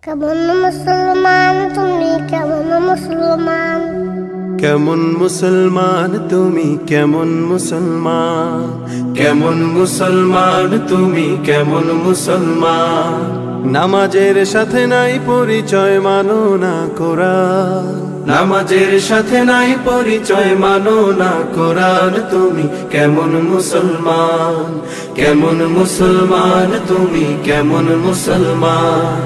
কেমন মুসলমান তুমি, কেমন মুসলমান, কেমন মুসলমান তুমি, কেমন মুসলমান, কেমন মুসলমান তুমি, কেমন মুসলমান। নামাজের সাথে নাই পরিচয়, মানো না কোরআন। নামাজের সাথে নাই পরিচয়, মানো না কোরআন। তুমি কেমন মুসলমান, কেমন মুসলমান তুমি, কেমন মুসলমান,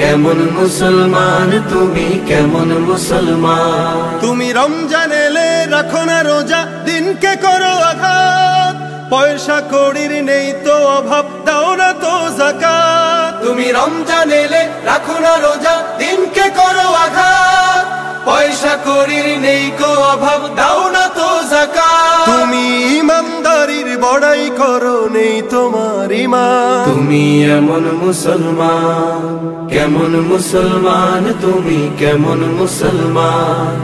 কেমন মুসলমান তুমি, কেমন মুসলমান। তুমি রমজান এলে রাখো না রোজা, দিনকে করো আঘাত। পয়সা কড়ির নেই তো অভাব, দাও না তো যাকাত। তুমি রমজান এলে রাখো না রোজা, দিনকে করো আঘাত। পয়সা কড়ির নেই কো অভাব, দাও না তো যাকাত। তুমি ইমানদারির বড়াই করো, নেই তোমার ঈমান। তুমি এমন মুসলমান, কেমন মুসলমান তুমি, কেমন মুসলমান,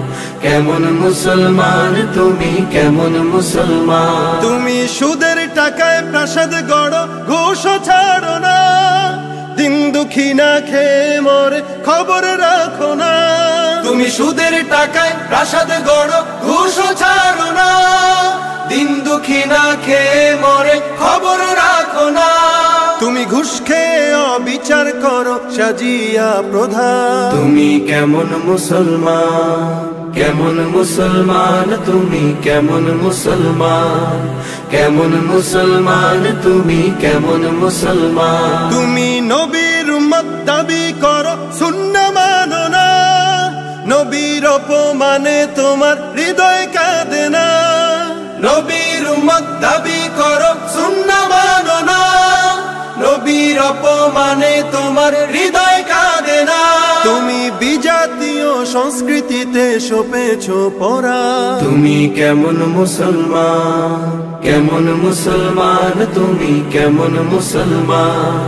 কেমন মুসলমান তুমি, কেমন মুসলমান। তুমি সুদের টাকায় প্রাসাদ গড়ো, ঘুষ ছাড়ো না। দিন দুঃখী না খেয়ে মরে, খবর রাখো না। তুমি সুদের টাকায় প্রাসাদ গড়ো, ঘুষ ছাড়ো না। দিন দুঃখী না খেয়ে মরে, খবর রাখো না। তুমি ঘুষ খেয়ে অবিচার করো, সাজিয়া প্রধান। তুমি কেমন মুসলমান, কেমন মুসলমান তুমি, কেমন মুসলমান, কেমন মুসলমান তুমি, কেমন মুসলমান। তুমি নবীর উম্মত দাবি করো, সুন্নাহ মানো না। নবীর অপমানে তোমার হৃদয় কাঁদে না। নবীর উম্মত দাবি করো, সুন্নাহ মানো না। নবীর অপমানে তোমার হৃদয় কাঁদে না। তুমি বিজাতীয় সংস্কৃতিতে সপেছো পরা। তুমি কেমন মুসলমান, কেমন মুসলমান তুমি, কেমন মুসলমান,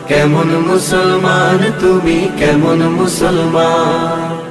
কেমন মুসলমান তুমি, কেমন মুসলমান।